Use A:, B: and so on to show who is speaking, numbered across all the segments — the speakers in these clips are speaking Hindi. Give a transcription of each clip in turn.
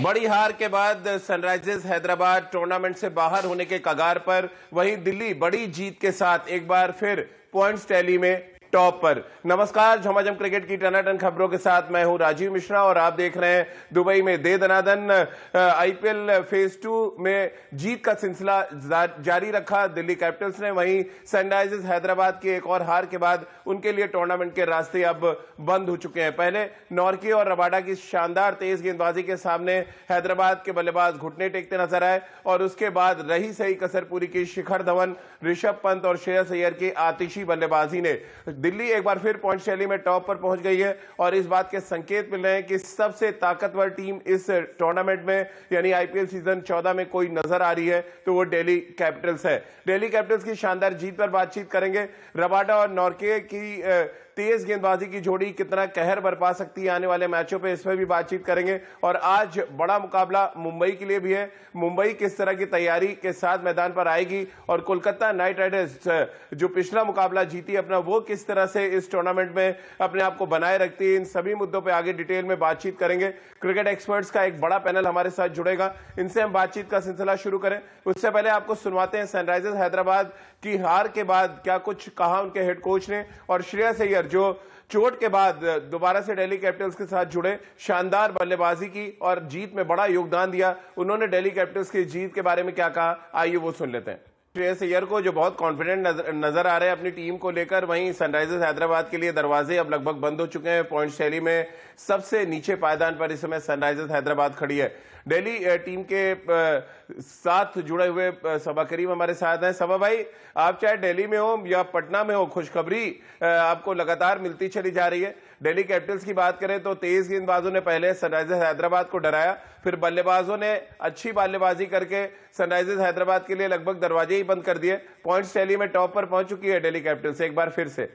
A: बड़ी हार के बाद सनराइजर्स हैदराबाद टूर्नामेंट से बाहर होने के कगार पर, वहीं दिल्ली बड़ी जीत के साथ एक बार फिर पॉइंट्स टैली में टॉप पर। नमस्कार, झमाझम क्रिकेट की टनाटन खबरों के साथ मैं हूं राजीव मिश्रा और आप देख रहे हैं दुबई में दे दनादन। आईपीएल फेज 2 में जीत का सिलसिला जारी रखा दिल्ली कैपिटल्स ने। वहीं सनराइजर्स हैदराबाद की एक और हार के बाद उनके लिए टूर्नामेंट के रास्ते अब बंद हो चुके हैं। पहले नॉर्के और रबाडा की शानदार तेज गेंदबाजी के सामने हैदराबाद के बल्लेबाज घुटने टेकते नजर आए और उसके बाद रही सही कसर पूरी की शिखर धवन, ऋषभ पंत और श्रेयस अय्यर की आतिशी बल्लेबाजी ने। दिल्ली एक बार फिर पॉइंट शैली में टॉप पर पहुंच गई है और इस बात के संकेत मिल रहे हैं कि सबसे ताकतवर टीम इस टूर्नामेंट में यानी आईपीएल सीजन 14 में कोई नजर आ रही है तो वो दिल्ली कैपिटल्स है। दिल्ली कैपिटल्स की शानदार जीत पर बातचीत करेंगे। रबाडा और नॉर्के की तेज गेंदबाजी की जोड़ी कितना कहर बरपा सकती है आने वाले मैचों पे, इस पर भी बातचीत करेंगे। और आज बड़ा मुकाबला मुंबई के लिए भी है। मुंबई किस तरह की तैयारी के साथ मैदान पर आएगी और कोलकाता नाइट राइडर्स जो पिछला मुकाबला जीती अपना, वो किस तरह से इस टूर्नामेंट में अपने आप को बनाए रखती है, इन सभी मुद्दों पर आगे डिटेल में बातचीत करेंगे। क्रिकेट एक्सपर्ट्स का एक बड़ा पैनल हमारे साथ जुड़ेगा, इनसे हम बातचीत का सिलसिला शुरू करें। उससे पहले आपको सुनवाते हैं सनराइजर्स हैदराबाद की हार के बाद क्या कुछ कहा उनके हेड कोच ने, और श्रेयस अय्यर जो चोट के बाद दोबारा से दिल्ली कैपिटल्स के साथ जुड़े, शानदार बल्लेबाजी की और जीत में बड़ा योगदान दिया। उन्होंने दिल्ली कैपिटल्स की जीत के बारे में क्या कहा, आइए वो सुन लेते हैं। श्रेयस अय्यर को जो बहुत कॉन्फिडेंट नजर आ रहे हैं अपनी टीम को लेकर। वहीं सनराइजर्स हैदराबाद के लिए दरवाजे अब लगभग बंद हो चुके हैं। पॉइंट शैली में सबसे नीचे पायदान पर इस समय सनराइजर्स हैदराबाद खड़ी है। दिल्ली टीम के साथ जुड़े हुए सबा करीम हमारे साथ हैं। सबा भाई, आप चाहे दिल्ली में हो या पटना में हो, खुशखबरी आपको लगातार मिलती चली जा रही है। दिल्ली कैपिटल्स की बात करें तो तेज गेंदबाजों ने पहले सनराइजर्स हैदराबाद को डराया, फिर बल्लेबाजों ने अच्छी बल्लेबाजी करके सनराइजर्स हैदराबाद के लिए लगभग दरवाजे ही बंद कर दिए। पॉइंट्स टैली में टॉप पर पहुंच चुकी है दिल्ली कैपिटल्स एक बार फिर से।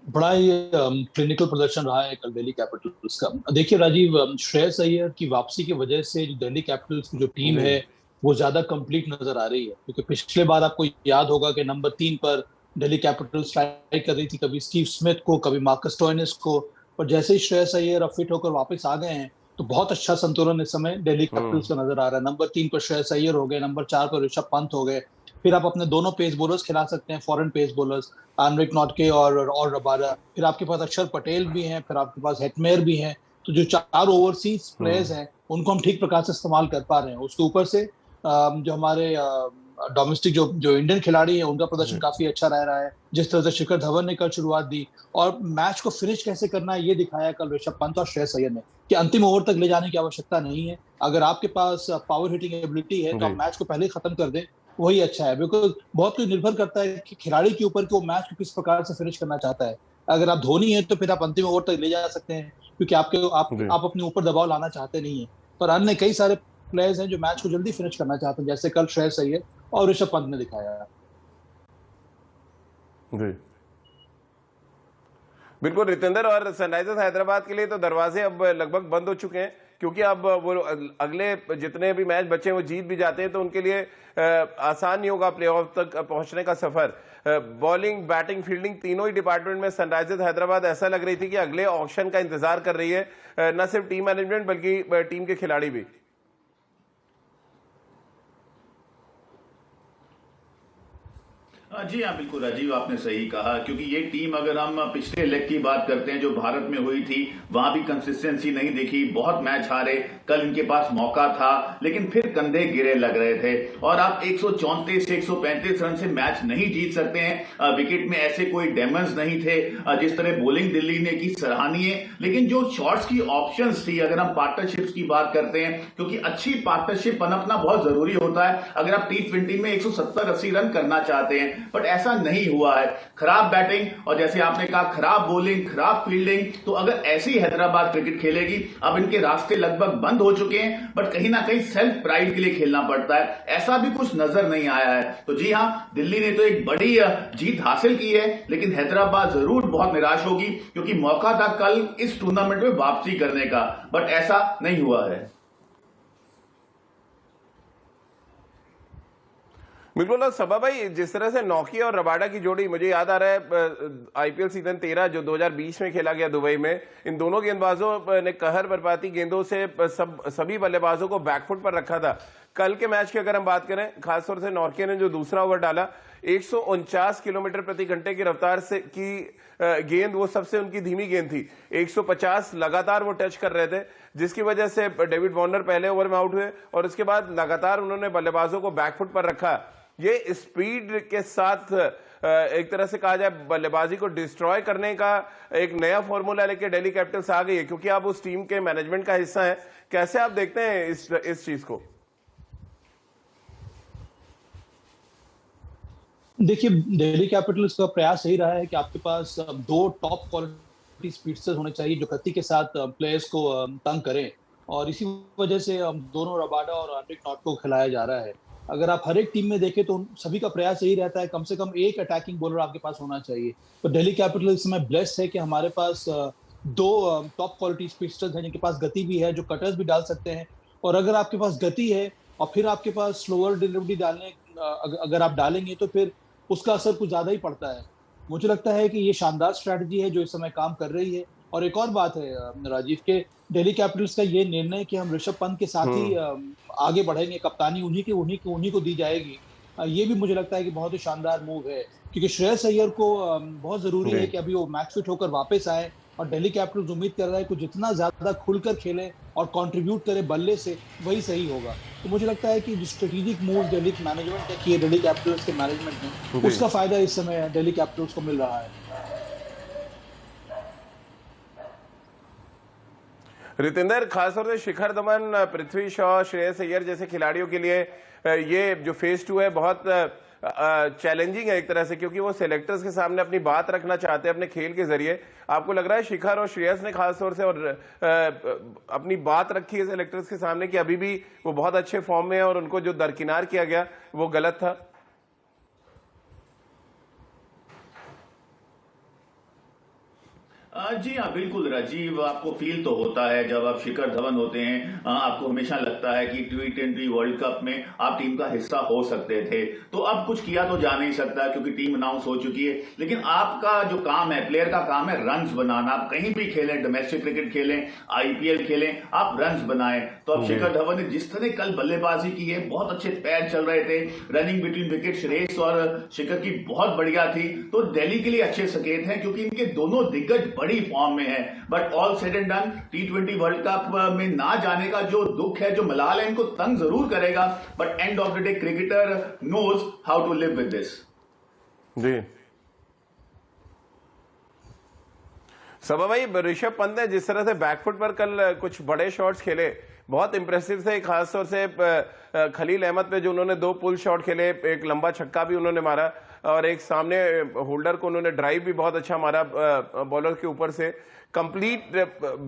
B: बड़ा ही क्लिनिकल प्रदर्शन रहा है कल दिल्ली कैपिटल्स का। देखिए राजीव, श्रेयस अय्यर की वापसी की वजह से जो दिल्ली कैपिटल्स की जो टीम है वो ज्यादा कंप्लीट नजर आ रही है, क्योंकि पिछले बार आपको याद होगा कि नंबर 3 पर दिल्ली कैपिटल्स ट्राई कर रही थी, कभी स्टीव स्मिथ को, कभी मार्कस स्टोइनिस को, और जैसे ही श्रेयस अय्यर अब फिट होकर वापस आ गए हैं तो बहुत अच्छा संतुलन इस समय दिल्ली कैपिटल्स का नजर आ रहा है। नंबर 3 पर श्रेयस अय्यर हो गए, नंबर 4 पर ऋषभ पंत हो गए, फिर आप अपने दोनों पेस बॉलर्स खिला सकते हैं, फॉरेन पेस बॉलर्स आनरिक नॉटके और रबाडा, फिर आपके पास अक्षर पटेल भी हैं, फिर आपके पास हेटमेयर भी हैं। तो जो 4 ओवरसीज प्लेयर्स हैं उनको हम ठीक प्रकार से इस्तेमाल कर पा रहे हैं। उसके ऊपर से जो हमारे डोमेस्टिक जो इंडियन खिलाड़ी हैं उनका प्रदर्शन काफी अच्छा रहा है। जिस तरह से शिखर धवन ने कल शुरुआत दी और मैच को फिनिश कैसे करना है ये दिखाया कल ऋषभ पंत और श्रेयस अय्यर ने, कि अंतिम ओवर तक ले जाने की आवश्यकता नहीं है। अगर आपके पास पावर हिटिंग एबिलिटी है तो आप मैच को पहले ही खत्म कर दें, वही अच्छा है। बिकॉज बहुत कुछ निर्भर करता है कि खिलाड़ी के ऊपर कि वो मैच को किस प्रकार से फिनिश करना चाहता है। अगर आप धोनी है तो फिर आप अंतिम ओवर तक ले जा सकते हैं, क्योंकि आप अपने ऊपर दबाव लाना चाहते नहीं है। पर अन्य कई सारे प्लेयर्स हैं जो मैच को जल्दी फिनिश करना चाहते हैं, जैसे कल श्रेयस अय्यर और ऋषभ पंत ने दिखाया।
A: जी बिल्कुल रितेंद्र, और सनराइजर्स हैदराबाद के लिए तो दरवाजे अब लगभग बंद हो चुके हैं, क्योंकि अब वो अगले जितने भी मैच बचे वो जीत भी जाते हैं तो उनके लिए आसान नहीं होगा प्लेऑफ तक पहुंचने का सफर। बॉलिंग, बैटिंग, फील्डिंग तीनों ही डिपार्टमेंट में सनराइजर्स हैदराबाद ऐसा लग रही थी कि अगले ऑक्शन का इंतजार कर रही है, न सिर्फ टीम मैनेजमेंट बल्कि टीम के खिलाड़ी भी।
C: जी हाँ, बिल्कुल राजीव, आपने सही कहा, क्योंकि ये टीम, अगर हम पिछले लेग की बात करते हैं जो भारत में हुई थी, वहां भी कंसिस्टेंसी नहीं दिखी, बहुत मैच हारे। कल इनके पास मौका था लेकिन फिर कंधे गिरे लग रहे थे, और आप 134 से 135 रन से मैच नहीं जीत सकते हैं। विकेट में ऐसे कोई डेमंस नहीं थे। जिस तरह बॉलिंग दिल्ली ने की सराहनीय, लेकिन जो शॉट्स की ऑप्शंस थी, अगर हम पार्टनरशिप्स की बात करते हैं, क्योंकि अच्छी पार्टनरशिप पनपना बहुत जरूरी होता है अगर आप T20 में 170-80 रन करना चाहते हैं, बट ऐसा नहीं हुआ है। खराब बैटिंग और जैसे आपने कहा खराब बॉलिंग, खराब फील्डिंग, तो अगर ऐसी हैदराबाद क्रिकेट खेलेगी, अब इनके रास्ते लगभग बंद हो चुके हैं, बट कहीं ना कहीं सेल्फ प्राइड के लिए खेलना पड़ता है, ऐसा भी कुछ नजर नहीं आया है। तो जी हां, दिल्ली ने तो एक बड़ी जीत हासिल की है, लेकिन हैदराबाद जरूर बहुत निराश होगी, क्योंकि मौका था कल इस टूर्नामेंट में वापसी करने का, बट ऐसा नहीं हुआ है।
A: बिल्कुल। और सबा भाई, जिस तरह से नौकी और रबाडा की जोड़ी, मुझे याद आ रहा है आईपीएल सीजन 13 जो 2020 में खेला गया दुबई में, इन दोनों गेंदबाजों ने कहर बरपाती गेंदों से सभी बल्लेबाजों को बैकफुट पर रखा था। कल के मैच की अगर हम बात करें, खासतौर से नॉर्के ने जो दूसरा ओवर डाला, 149 किलोमीटर प्रति घंटे की रफ्तार से की गेंद, वो सबसे उनकी धीमी गेंद थी। 150 लगातार वो टच कर रहे थे, जिसकी वजह से डेविड वार्नर पहले ओवर में आउट हुए और उसके बाद लगातार उन्होंने बल्लेबाजों को बैकफुट पर रखा। ये स्पीड के साथ एक तरह से कहा जाए बल्लेबाजी को डिस्ट्रॉय करने का एक नया फॉर्मूला लेके दिल्ली कैपिटल्स आ गई है, क्योंकि आप उस टीम के मैनेजमेंट का हिस्सा हैं। कैसे आप देखते हैं इस चीज को?
B: देखिए, दिल्ली कैपिटल्स का प्रयास यही रहा है कि आपके पास दो टॉप क्वालिटी स्पीडस्टर्स होने चाहिए जो गति के साथ प्लेयर्स को तंग करें, और इसी वजह से दोनों रबाडा और एंड्रिक नॉट को खिलाया जा रहा है। अगर आप हर एक टीम में देखें तो सभी का प्रयास यही रहता है कम से कम एक अटैकिंग बॉलर आपके पास होना चाहिए। तो दिल्ली कैपिटल्स में ब्लेस्ड है कि हमारे पास दो टॉप क्वालिटी स्पीडस्टर्स हैं जिनके पास गति भी है, जो कटर्स भी डाल सकते हैं। और अगर आपके पास गति है और फिर आपके पास स्लोअर डिलीवरी डालने अगर आप डालेंगे तो फिर उसका असर कुछ ज्यादा ही पड़ता है। मुझे लगता है कि ये शानदार स्ट्रैटेजी है जो इस समय काम कर रही है। और एक और बात है राजीव, के दिल्ली कैपिटल्स का ये निर्णय कि हम ऋषभ पंत के साथ ही आगे बढ़ेंगे, कप्तानी उन्हीं को दी जाएगी, ये भी मुझे लगता है कि बहुत ही शानदार मूव है, क्योंकि श्रेयस अय्यर को बहुत जरूरी है कि अभी वो मैच फिट होकर वापस आए। और दिल्ली कैपिटल्स उम्मीद कर रहा है कि जितना ज्यादा खुलकर खेले और कंट्रीब्यूट करे बल्ले से, वही सही होगा। तो मुझे लगता है कि जो स्ट्रेटेजिक मूव दिल्ली मैनेजमेंट ने किए, दिल्ली कैपिटल्स के मैनेजमेंट ने, उसका फायदा इस समय दिल्ली कैपिटल्स को मिल रहा है।
A: रितेंद्र, खासतौर से शिखर धवन, पृथ्वी शॉ, श्रेयस अय्यर जैसे खिलाड़ियों के लिए ये जो फेज 2 है बहुत चैलेंजिंग है एक तरह से, क्योंकि वो सिलेक्टर्स के सामने अपनी बात रखना चाहते हैं अपने खेल के जरिए। आपको लग रहा है शिखर और श्रेयस ने खासतौर से और अपनी बात रखी है सिलेक्टर्स के सामने कि अभी भी वो बहुत अच्छे फॉर्म में है और उनको जो दरकिनार किया गया वो गलत था?
C: जी हाँ, बिल्कुल राजीव, आपको फील तो होता है जब आप शिखर धवन होते हैं, आपको हमेशा लगता है कि T20 वर्ल्ड कप में आप टीम का हिस्सा हो सकते थे। तो अब कुछ किया तो जा नहीं सकता क्योंकि टीम अनाउंस हो चुकी है, लेकिन आपका जो काम है, प्लेयर का काम है रन्स बनाना। आप कहीं भी खेलें, डोमेस्टिक क्रिकेट खेलें, IPL खेलें, आप रन्स बनाएं। तो अब शिखर धवन ने जिस तरह कल बल्लेबाजी की है, बहुत अच्छे पैर चल रहे थे, रनिंग बिटवीन विकेट श्रेयस और शिखर की बहुत बढ़िया थी। तो दिल्ली के लिए अच्छे संकेत हैं क्योंकि इनके दोनों दिग्गज बड़ी फॉर्म में है। But all said and done, T20 world cup में ना जाने का जो दुख है, जो मलाल है, इनको तंग जरूर करेगा। But end of the day cricketer knows how to live with this.
A: जी सबा भाई, ऋषभ पंत ने जिस तरह से बैकफुट पर कल कुछ बड़े शॉट्स खेले, बहुत इंप्रेसिव थे। खासतौर से खलील अहमद पे जो उन्होंने 2 पुल शॉट खेले, एक लंबा छक्का भी उन्होंने मारा और एक सामने होल्डर को उन्होंने ड्राइव भी बहुत अच्छा मारा बॉलर के ऊपर से। कंप्लीट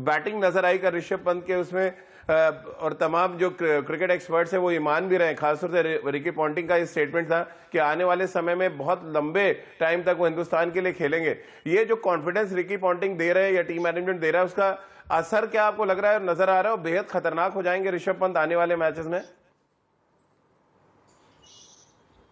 A: बैटिंग नजर आई कर ऋषभ पंत के उसमें, और तमाम जो क्रिकेट एक्सपर्ट्स हैं वो ये मान भी रहे हैं। खासतौर से रिकी पॉन्टिंग का ये स्टेटमेंट था कि आने वाले समय में बहुत लंबे टाइम तक वो हिंदुस्तान के लिए खेलेंगे। ये जो कॉन्फिडेंस रिकी पॉन्टिंग दे रहे हैं या टीम मैनेजमेंट दे रहा है, उसका असर क्या आपको लग रहा है, नजर आ रहा है? और बेहद खतरनाक हो जाएंगे ऋषभ पंत आने वाले मैचेस में?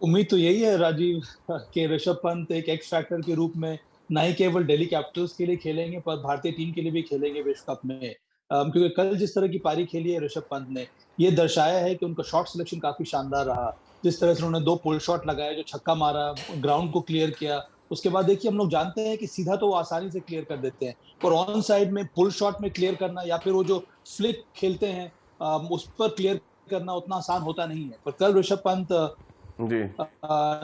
B: उम्मीद तो यही है राजीव कि ऋषभ पंत एक एक्स फैक्टर के रूप में न ही केवल दिल्ली कैपिटल्स के लिए खेलेंगे पर भारतीय टीम के लिए भी खेलेंगे विश्व कप में। क्योंकि कल जिस तरह की पारी खेली है ऋषभ पंत ने, ये दर्शाया है कि उनका शॉट सिलेक्शन काफी शानदार रहा। जिस तरह से उन्होंने 2 पुल शॉट लगाए, जो छक्का मारा, ग्राउंड को क्लियर किया, उसके बाद देखिए हम लोग जानते हैं कि सीधा तो वो आसानी से क्लियर कर देते हैं, और ऑन साइड में पुल शॉट में क्लियर करना या फिर वो जो फ्लिक खेलते हैं उस पर क्लियर करना उतना आसान होता नहीं है। पर कल ऋषभ पंत
A: जी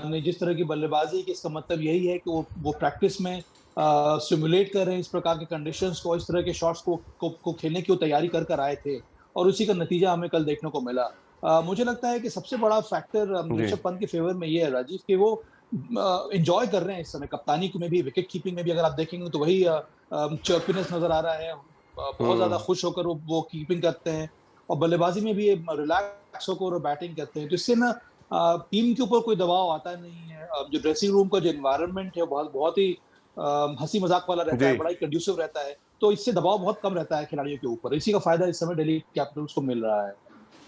B: ने जिस तरह की बल्लेबाजी की, इसका मतलब यही है कि वो प्रैक्टिस में सिमुलेट कर रहे हैं इस प्रकार के कंडीशंस को, इस तरह के शॉट्स को खेलने की वो तैयारी कर आए थे, और उसी का नतीजा हमें कल देखने को मिला। मुझे लगता है कि सबसे बड़ा फैक्टर ऋषभ पंत के फेवर में ये है राजीव कि वो एंजॉय कर रहे हैं इस समय कप्तानी में भी, विकेट कीपिंग में भी। अगर आप देखेंगे तो वही चर्पिनेस नजर आ रहा है, बहुत ज्यादा खुश होकर वो कीपिंग करते हैं, और बल्लेबाजी में भी रिलैक्स होकर बैटिंग करते हैं। तो इससे ना टीम के ऊपर कोई दबाव आता नहीं है। जो ड्रेसिंग रूम का जो एनवायरनमेंट है बहुत ही हंसी मजाक वाला रहता है, बड़ा ही कंड्यूसिव रहता है, तो इससे दबाव बहुत कम रहता है खिलाड़ियों के ऊपर। इसी का फायदा इस समय दिल्ली कैपिटल्स को मिल रहा है।